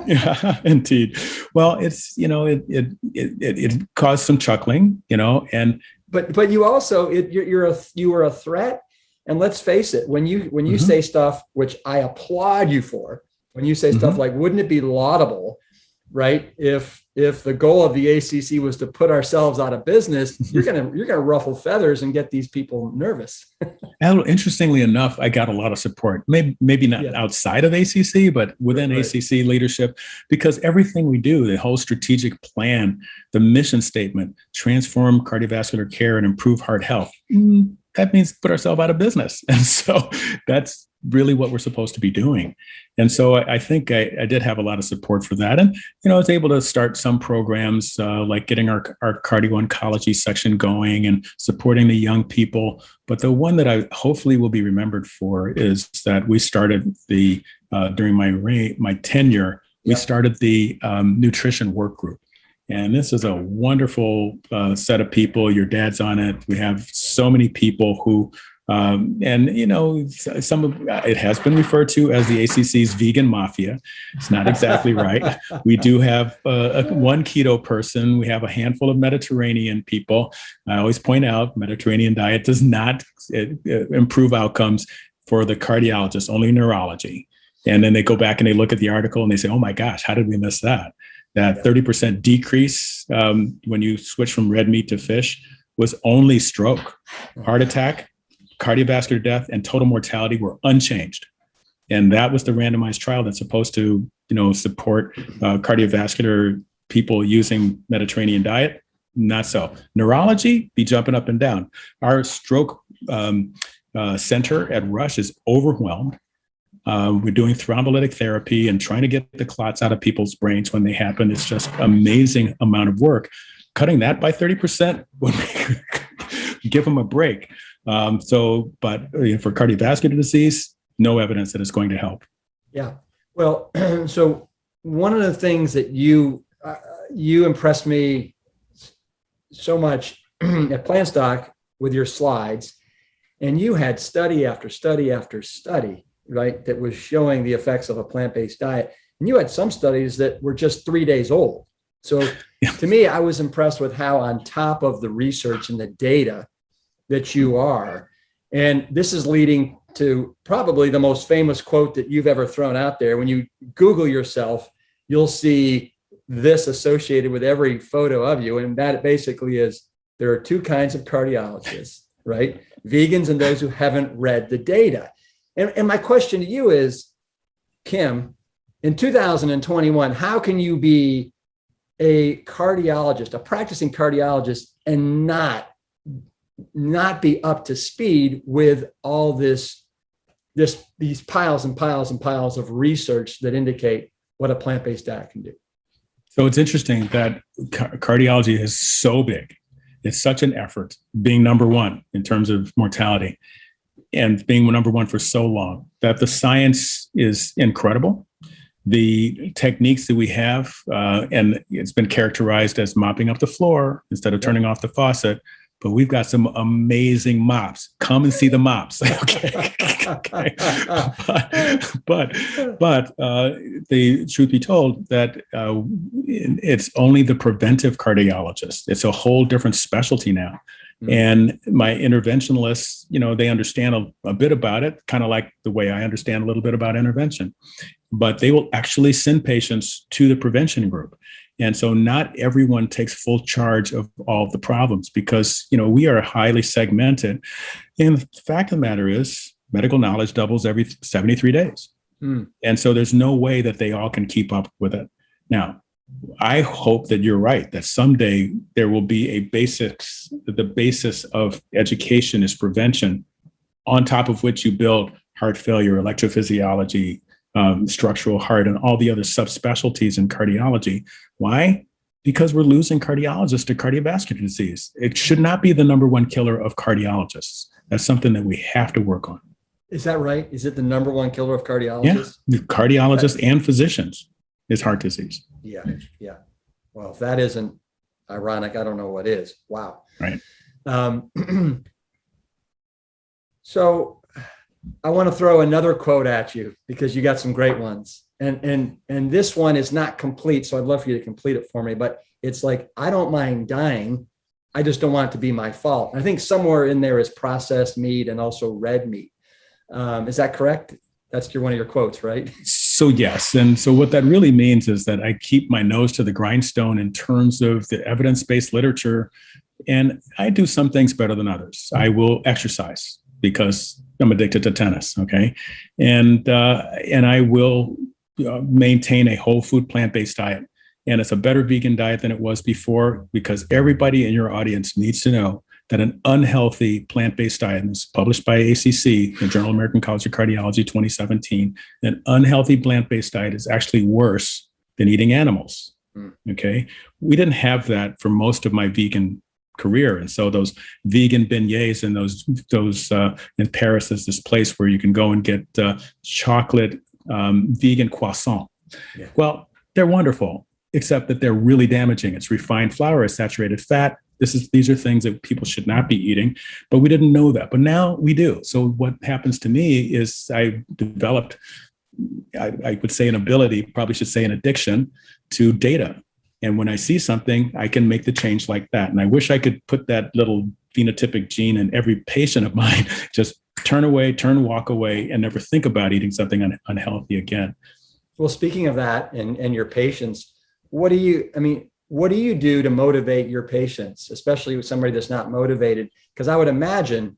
Speaker 1: Yeah, indeed. Well, it's it caused some chuckling, and
Speaker 4: but you also you were a threat. And let's face it, when you say stuff, which I applaud you for, when you say stuff like, wouldn't it be laudable, right? If the goal of the ACC was to put ourselves out of business, you're gonna ruffle feathers and get these people nervous.
Speaker 1: Interestingly enough, I got a lot of support. Maybe not outside of ACC, but within ACC leadership, because everything we do, the whole strategic plan, the mission statement, transform cardiovascular care and improve heart health. That means put ourselves out of business. And so that's really what we're supposed to be doing. And so I think I did have a lot of support for that. And, I was able to start some programs like getting our cardio oncology section going and supporting the young people. But the one that I hopefully will be remembered for is that we started during my tenure, we started the nutrition work group. And this is a wonderful set of people. Your dad's on it. We have so many people who, some of it has been referred to as the ACC's vegan mafia. It's not exactly right. We do have one keto person. We have a handful of Mediterranean people. I always point out Mediterranean diet does not improve outcomes for the cardiologist, only neurology. And then they go back and they look at the article and they say, oh my gosh, how did we miss that? That 30% decrease when you switch from red meat to fish. was only stroke. Heart attack, cardiovascular death, and total mortality were unchanged. And that was the randomized trial that's supposed to, support cardiovascular people using Mediterranean diet. Not so. Neurology, be jumping up and down. Our stroke center at Rush is overwhelmed. We're doing thrombolytic therapy and trying to get the clots out of people's brains when they happen. It's just amazing amount of work. Cutting that by 30% would give them a break. But for cardiovascular disease, no evidence that it's going to help.
Speaker 4: Yeah. Well, so one of the things that you impressed me so much at PlantStock with your slides, and you had study after study after study, right, that was showing the effects of a plant-based diet. And you had some studies that were just 3 days old. So to me, I was impressed with how on top of the research and the data that you are. And this is leading to probably the most famous quote that you've ever thrown out there. When you Google yourself, you'll see this associated with every photo of you. And that basically is, there are two kinds of cardiologists, right? Vegans and those who haven't read the data. And my question to you is, Kim, in 2021, how can you be a cardiologist, a practicing cardiologist, and not be up to speed with all these piles and piles and piles of research that indicate what a plant-based diet can do?
Speaker 1: So it's interesting that cardiology is so big. It's such an effort being number one in terms of mortality and being number one for so long that the science is incredible. The techniques that we have, and it's been characterized as mopping up the floor instead of turning off the faucet, but we've got some amazing mops. Come and see the mops. Okay. But the truth be told, that it's only the preventive cardiologist. It's a whole different specialty now. Mm-hmm. And my interventionalists, they understand a bit about it, kind of like the way I understand a little bit about intervention, but they will actually send patients to the prevention group. And so not everyone takes full charge of all of the problems because, we are highly segmented. And the fact of the matter is, medical knowledge doubles every 73 days. And so there's no way that they all can keep up with it. Now, I hope that you're right, that someday there will be the basis of education is prevention, on top of which you build heart failure, electrophysiology, structural heart, and all the other subspecialties in cardiology. Why? Because we're losing cardiologists to cardiovascular disease. It should not be the number one killer of cardiologists. That's something that we have to work on.
Speaker 4: Is that right? Is it the number one killer of cardiologists?
Speaker 1: Yeah, cardiologists and physicians is heart disease.
Speaker 4: Yeah. Well, if that isn't ironic, I don't know what is. Wow.
Speaker 1: Right.
Speaker 4: So I want to throw another quote at you because you got some great ones. And this one is not complete, so I'd love for you to complete it for me. But it's like, I don't mind dying. I just don't want it to be my fault. I think somewhere in there is processed meat and also red meat. Is that correct? That's one of your quotes, right?
Speaker 1: So yes. And so what that really means is that I keep my nose to the grindstone in terms of the evidence-based literature. And I do some things better than others. I will exercise because I'm addicted to tennis. Okay. And I will maintain a whole food plant-based diet. And it's a better vegan diet than it was before, because everybody in your audience needs to know that an unhealthy plant-based diet, and this is published by ACC, the Journal of American College of Cardiology, 2017, an unhealthy plant-based diet is actually worse than eating animals. Okay. We didn't have that for most of my vegan career. And so those vegan beignets and those in Paris, there's this place where you can go and get chocolate vegan croissant. Yeah. Well, they're wonderful, except that they're really damaging. It's refined flour, it's saturated fat. These are things that people should not be eating, but we didn't know that. But now we do. So what happens to me is I developed, I would say, an ability, probably should say an addiction to data. And when I see something, I can make the change like that. And I wish I could put that little phenotypic gene in every patient of mine, just walk away, and never think about eating something unhealthy again.
Speaker 4: Well, speaking of that and your patients, what do you, what do you do to motivate your patients, especially with somebody that's not motivated? Because I would imagine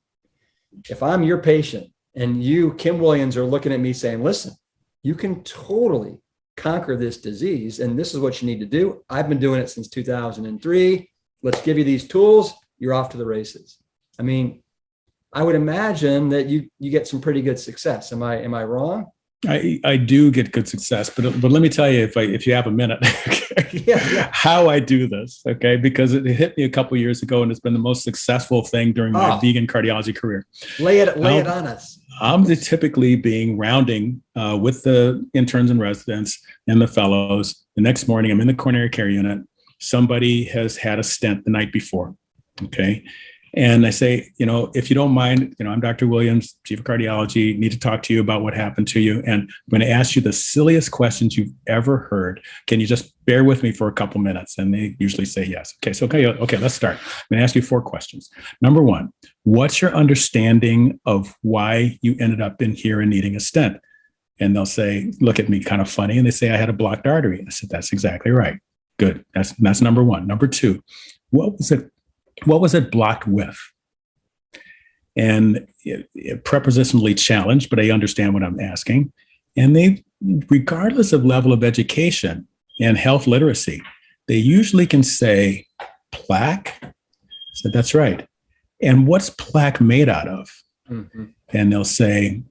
Speaker 4: if I'm your patient and you, Kim Williams, are looking at me saying, listen, you can totally conquer this disease, and this is what you need to do. I've been doing it since 2003. Let's give you these tools. You're off to the races. I mean, I would imagine that you get some pretty good success. Am I wrong?
Speaker 1: I do get good success, but let me tell you, if you have a minute,
Speaker 4: Yeah.
Speaker 1: how I do this, okay? Because it hit me a couple of years ago, and it's been the most successful thing during my vegan cardiology career.
Speaker 4: Lay it on us.
Speaker 1: I'm typically being rounding with the interns and residents and the fellows. The next morning, I'm in the coronary care unit. Somebody has had a stent the night before, okay? And I say, if you don't mind, I'm Dr. Williams, Chief of Cardiology, need to talk to you about what happened to you. And I'm going to ask you the silliest questions you've ever heard. Can you just bear with me for a couple minutes? And they usually say yes. Okay, let's start. I'm going to ask you 4 questions. Number 1, what's your understanding of why you ended up in here and needing a stent? And they'll say, look at me kind of funny. And they say, I had a blocked artery. I said, that's exactly right. Good. That's number 1. Number 2, what was it blocked with? And prepositionally challenged, but I understand what I'm asking. And they, regardless of level of education and health literacy, they usually can say plaque. So that's right. And what's plaque made out of? Mm-hmm. And they'll say,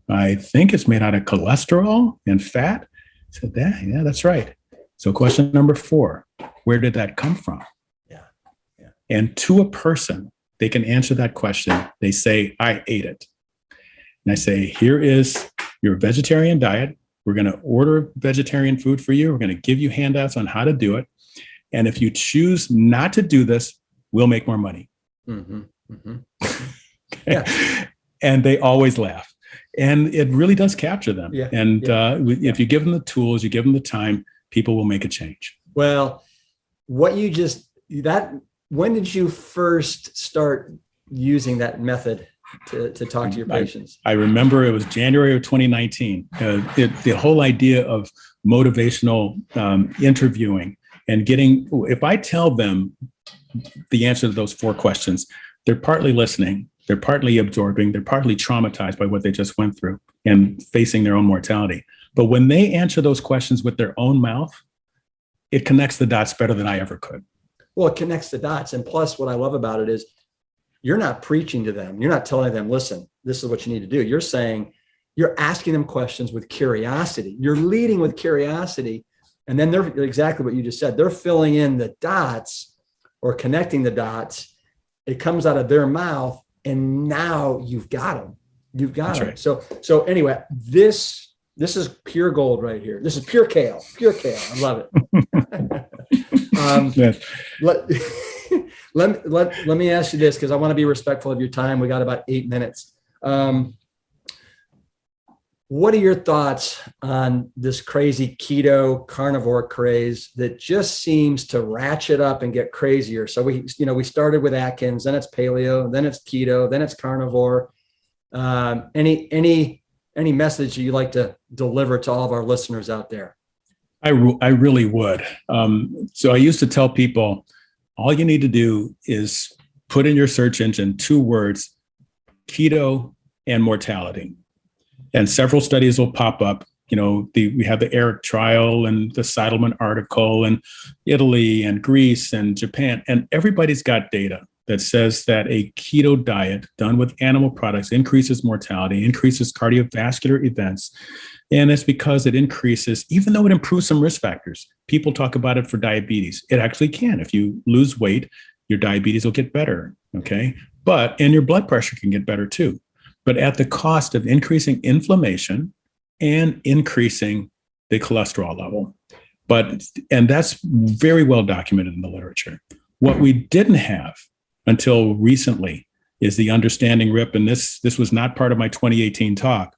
Speaker 1: I think it's made out of cholesterol and fat. So that's right. So question number 4, where did that come from? And to a person, they can answer that question. They say, I ate it. And I say, here is your vegetarian diet. We're going to order vegetarian food for you. We're going to give you handouts on how to do it. And if you choose not to do this, we'll make more money. Mm-hmm. Mm-hmm. Okay. Yeah. And they always laugh. And it really does capture them. Yeah. And if you give them the tools, you give them the time, people will make a change.
Speaker 4: Well, when did you first start using that method to talk to your patients?
Speaker 1: I remember it was January of 2019. The whole idea of motivational interviewing and if I tell them the answer to those 4 questions, they're partly listening, they're partly absorbing, they're partly traumatized by what they just went through and facing their own mortality. But when they answer those questions with their own mouth, it connects the dots better than I ever could.
Speaker 4: Well, it connects the dots. And plus, what I love about it is you're not preaching to them. You're not telling them, listen, this is what you need to do. You're asking them questions with curiosity. You're leading with curiosity. And then they're exactly what you just said. They're filling in the dots or connecting the dots. It comes out of their mouth. And now you've got them. You've got them. Right. So anyway, this is pure gold right here. This is pure kale. I love it.
Speaker 1: Yes.
Speaker 4: Let me ask you this, because I want to be respectful of your time. We got about 8 minutes. What are your thoughts on this crazy keto carnivore craze that just seems to ratchet up and get crazier? So we started with Atkins, then it's paleo, then it's keto, then it's carnivore. Any message you like to deliver to all of our listeners out there?
Speaker 1: I really would. So I used to tell people, all you need to do is put in your search engine 2 words, keto and mortality. And several studies will pop up. We have the ERIC trial and the Seidelman article and Italy and Greece and Japan. And everybody's got data that says that a keto diet done with animal products increases mortality, increases cardiovascular events. And it's because it increases, even though it improves some risk factors. People talk about it for diabetes. It actually can. If you lose weight, your diabetes will get better, okay? And your blood pressure can get better too. But at the cost of increasing inflammation and increasing the cholesterol level. And that's very well documented in the literature. What we didn't have until recently is the understanding, Rip, and this was not part of my 2018 talk,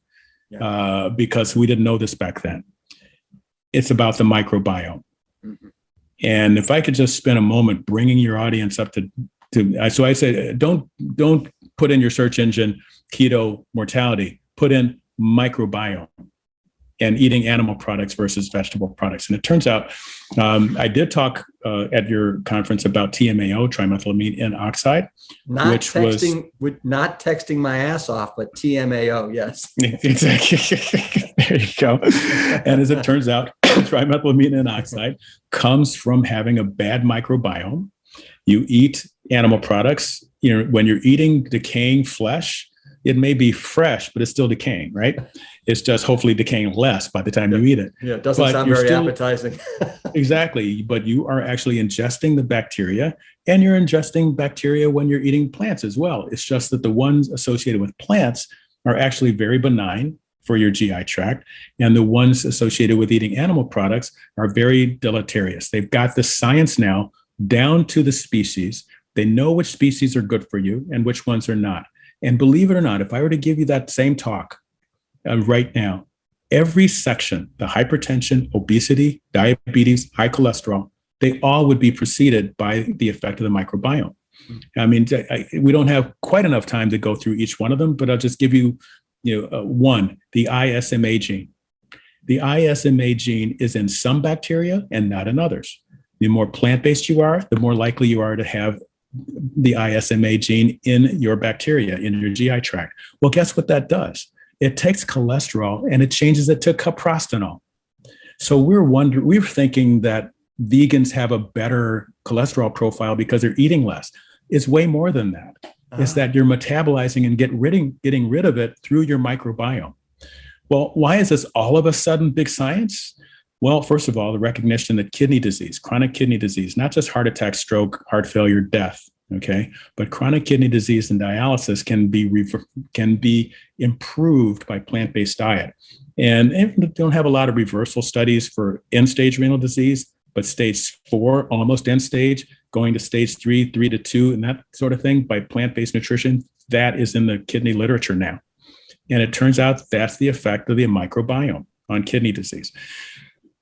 Speaker 1: because we didn't know this back then. It's about the microbiome. Mm-hmm. And if I could just spend a moment bringing your audience up to so I say, don't put in your search engine keto mortality, put in microbiome. and eating animal products versus vegetable products. And it turns out, I did talk at your conference about TMAO, trimethylamine N oxide,
Speaker 4: not texting my ass off, but TMAO, yes.
Speaker 1: Exactly. There you go. And as it turns out, trimethylamine N oxide comes from having a bad microbiome. You eat animal products, when you're eating decaying flesh, it may be fresh, but it's still decaying, right? It's just hopefully decaying less by the time you eat it.
Speaker 4: Yeah, it doesn't sound very appetizing.
Speaker 1: Exactly. But you are actually ingesting the bacteria, and you're ingesting bacteria when you're eating plants as well. It's just that the ones associated with plants are actually very benign for your GI tract, and the ones associated with eating animal products are very deleterious. They've got the science now down to the species. They know which species are good for you and which ones are not. And believe it or not, if I were to give you that same talk right now, every section, the hypertension, obesity, diabetes, high cholesterol, they all would be preceded by the effect of the microbiome. I mean, we don't have quite enough time to go through each one of them, but I'll just give you, one, the ISMA gene. The ISMA gene is in some bacteria and not in others. The more plant-based you are, the more likely you are to have the ISMA gene in your bacteria, in your GI tract. Well, guess what that does? It takes cholesterol and it changes it to caprostanol. So we're thinking that vegans have a better cholesterol profile because they're eating less. It's way more than that. It's that you're metabolizing and getting rid of it through your microbiome. Well, why is this all of a sudden big science? Well, first of all, the recognition that kidney disease, chronic kidney disease, not just heart attack, stroke, heart failure, death, okay, but chronic kidney disease and dialysis can be improved by plant-based diet. And we don't have a lot of reversal studies for end-stage renal disease, but stage 4, almost end stage, going to stage 3, 3 to 2, and that sort of thing by plant-based nutrition, that is in the kidney literature now. And it turns out that's the effect of the microbiome on kidney disease.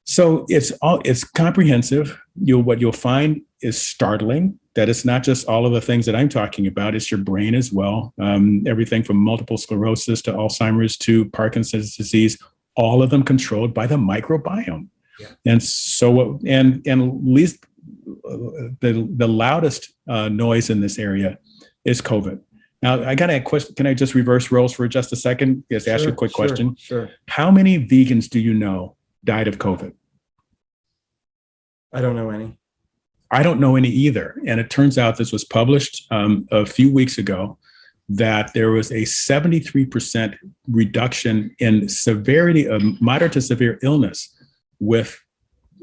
Speaker 1: So it's comprehensive. What you'll find is startling, that it's not just all of the things that I'm talking about, it's your brain as well. Everything from multiple sclerosis to Alzheimer's to Parkinson's disease, all of them controlled by the microbiome. Yeah. And so, and at least the loudest noise in this area is COVID. Now, I got a question. Can I just reverse roles for just a second? Just ask you a quick question.
Speaker 4: Sure.
Speaker 1: How many vegans do you know died of COVID?
Speaker 4: I don't know any.
Speaker 1: I don't know any either. And it turns out this was published a few weeks ago, that there was a 73% reduction in severity of moderate to severe illness with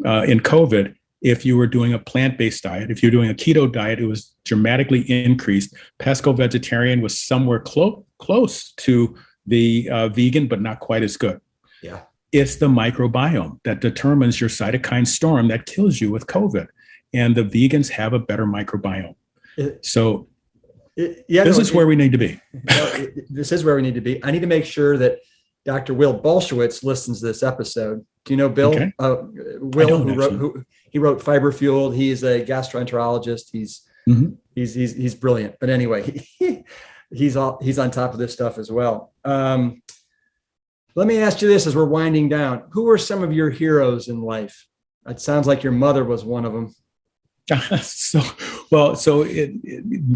Speaker 1: in COVID. If you were doing a plant-based diet, if you're doing a keto diet, it was dramatically increased. Pesco-vegetarian was somewhere close to the vegan, but not quite as good.
Speaker 4: Yeah. It's
Speaker 1: the microbiome that determines your cytokine storm that kills you with COVID. And the vegans have a better microbiome. This is where we need to be.
Speaker 4: This is where we need to be. I need to make sure that Dr. Will Bolshewitz listens to this episode. Do you know Bill?
Speaker 1: Okay.
Speaker 4: Will, he wrote Fiber Fueled. He's a gastroenterologist. He's brilliant. But anyway, he's on top of this stuff as well. Let me ask you this as we're winding down. Who are some of your heroes in life? It sounds like your mother was one of them.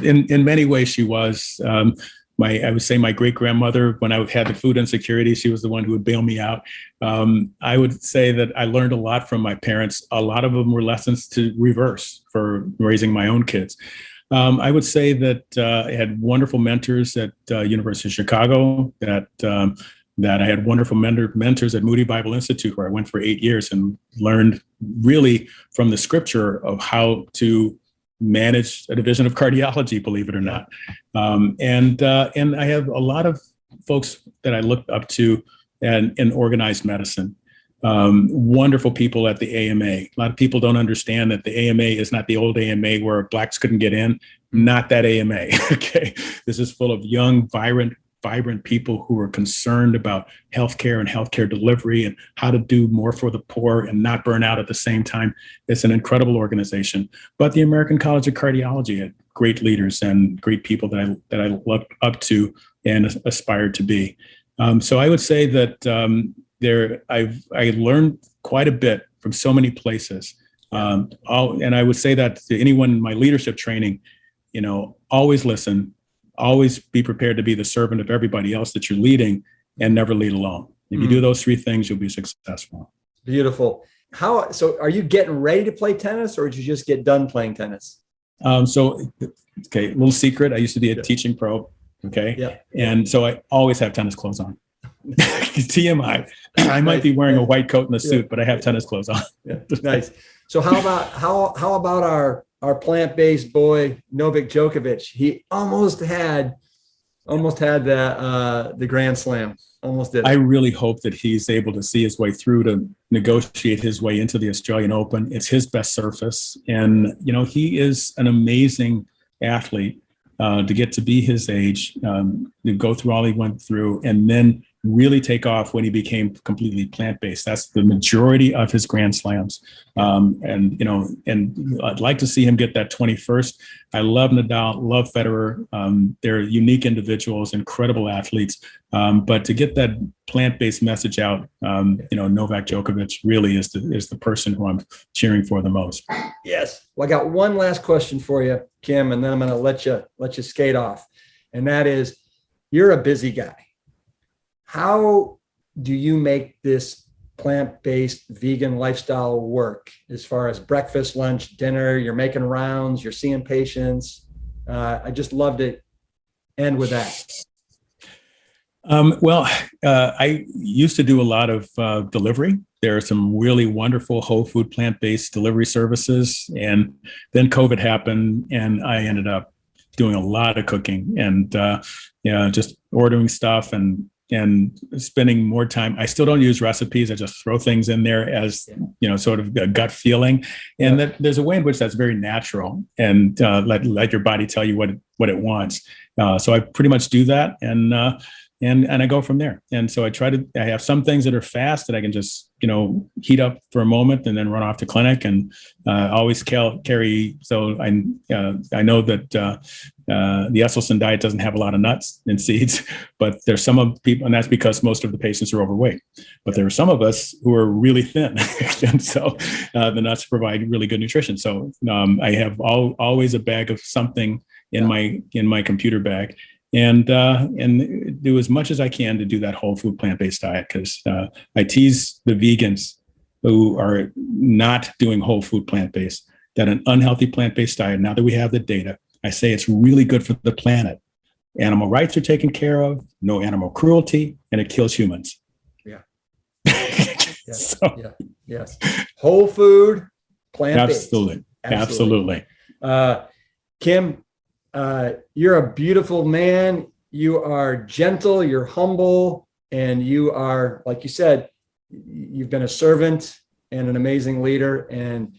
Speaker 4: In many ways she was. I would say my great grandmother, when I had the food insecurity, she was the one who would bail me out. I would say that I learned a lot from my parents. A lot of them were lessons to reverse for raising my own kids. I would say that I had wonderful mentors at University of Chicago, that I had wonderful mentors at Moody Bible Institute, where I went for 8 years and learned really from the scripture of how to manage a division of cardiology, believe it or not. And I have a lot of folks that I looked up to in organized medicine. Wonderful people at the AMA. A lot of people don't understand that the AMA is not the old AMA where blacks couldn't get in. Not that AMA. Okay, this is full of young, vibrant people who are concerned about healthcare and healthcare delivery and how to do more for the poor and not burn out at the same time. It's an incredible organization. But the American College of Cardiology had great leaders and great people that I looked up to and aspired to be. So I would say that
Speaker 1: I learned quite a bit from so many places. And I would say that to anyone in my leadership training, always listen, always be prepared to be the servant of everybody else that you're leading, and never lead alone. If you do those three things, you'll be successful.
Speaker 4: Beautiful. So are you getting ready to play tennis, or did you just get done playing tennis?
Speaker 1: Okay, little secret. I used to be a teaching pro. Okay.
Speaker 4: Yeah.
Speaker 1: And so I always have tennis clothes on. TMI. I might be wearing a white coat and a suit, but I have tennis clothes on.
Speaker 4: Yeah. Nice. So how about our plant-based boy, Novak Djokovic? He almost had the Grand Slam. Almost did.
Speaker 1: I really hope that he's able to see his way through to negotiate his way into the Australian Open. It's his best surface. And, he is an amazing athlete to get to be his age, to go through all he went through, and then really take off when he became completely plant-based. That's the majority of his Grand Slams. And I'd like to see him get that 21st. I love Nadal, love Federer. They're unique individuals, incredible athletes. But to get that plant-based message out, Novak Djokovic really is the person who I'm cheering for the most.
Speaker 4: Yes. Well, I got one last question for you, Kim, and then I'm going to let you skate off. And that is, you're a busy guy. How do you make this plant-based vegan lifestyle work as far as breakfast, lunch, dinner? You're making rounds, you're seeing patients. I just love to end with that.
Speaker 1: I used to do a lot of delivery. There are some really wonderful whole food plant-based delivery services. And then COVID happened, and I ended up doing a lot of cooking and just ordering stuff and spending more time. I still don't use recipes. I just throw things in there as, sort of a gut feeling. And that there's a way in which that's very natural, and let your body tell you what it wants. So I pretty much do that. And I go from there. And so I have some things that are fast that I can just, heat up for a moment and then run off to clinic, and always carry. So I know that the Esselstyn diet doesn't have a lot of nuts and seeds, but there's some of people, and that's because most of the patients are overweight. But there are some of us who are really thin, and so the nuts provide really good nutrition. So I have always a bag of something in my computer bag. And do as much as I can to do that whole food plant-based diet, because I tease the vegans who are not doing whole food plant-based that an unhealthy plant-based diet, now that we have the data, I say it's really good for the planet. Animal rights are taken care of, no animal cruelty, and it kills humans.
Speaker 4: Yeah. Yes. Whole food, plant-based.
Speaker 1: Absolutely.
Speaker 4: Kim, you're a beautiful man. You are gentle, you're humble, and you are, like you said, you've been a servant and an amazing leader. And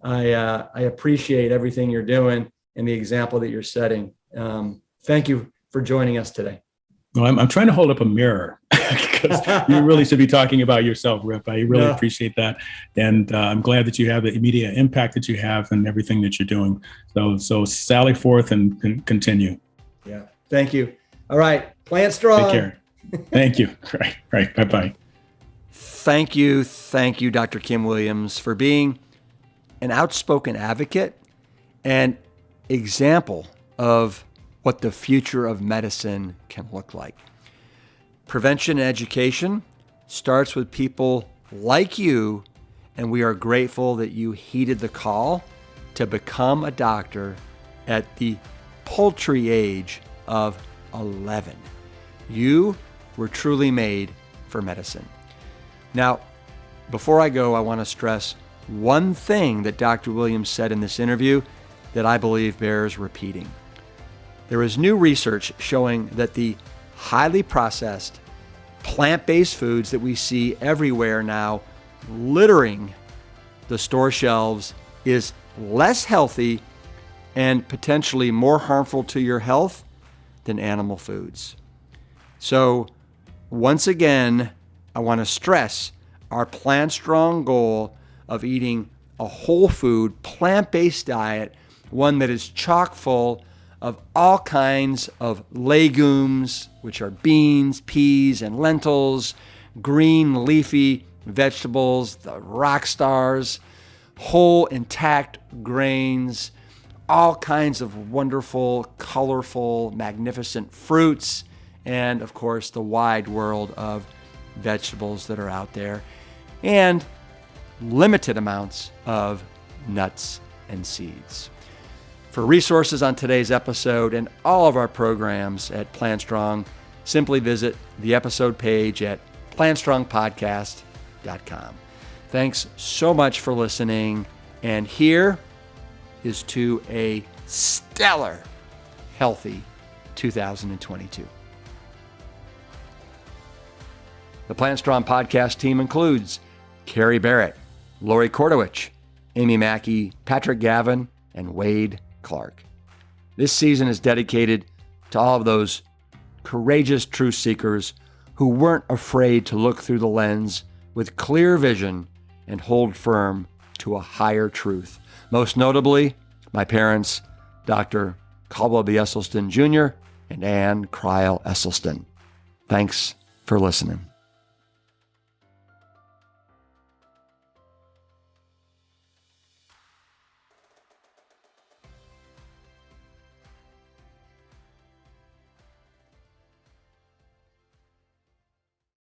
Speaker 4: I appreciate everything you're doing and the example that you're setting. Thank you for joining us today.
Speaker 1: Well, I'm trying to hold up a mirror because you really should be talking about yourself, Rip. I really appreciate that. And I'm glad that you have the immediate impact that you have and everything that you're doing. So sally forth and continue.
Speaker 4: Yeah. Thank you. All right. Plant strong.
Speaker 1: Take care. Thank you. Right. Bye-bye.
Speaker 3: Thank you, Dr. Kim Williams, for being an outspoken advocate and example of what the future of medicine can look like. Prevention and education starts with people like you, and we are grateful that you heeded the call to become a doctor at the paltry age of 11. You were truly made for medicine. Now, before I go, I want to stress one thing that Dr. Williams said in this interview that I believe bears repeating. There is new research showing that the highly processed, plant-based foods that we see everywhere now littering the store shelves is less healthy and potentially more harmful to your health than animal foods. So, once again, I want to stress our Plant Strong goal of eating a whole food, plant-based diet, one that is chock full of all kinds of legumes, which are beans, peas, and lentils, green leafy vegetables, the rock stars, whole intact grains, all kinds of wonderful, colorful, magnificent fruits, and of course the wide world of vegetables that are out there, and limited amounts of nuts and seeds. For resources on today's episode and all of our programs at Plant Strong, simply visit the episode page at plantstrongpodcast.com. Thanks so much for listening, and here is to a stellar, healthy 2022. The Plant Strong podcast team includes Carrie Barrett, Lori Kordowich, Amy Mackey, Patrick Gavin, and Wade Clark. This season is dedicated to all of those courageous truth seekers who weren't afraid to look through the lens with clear vision and hold firm to a higher truth. Most notably, my parents, Dr. Caldwell B. Esselstyn Jr. and Ann Cryle Esselstyn. Thanks for listening.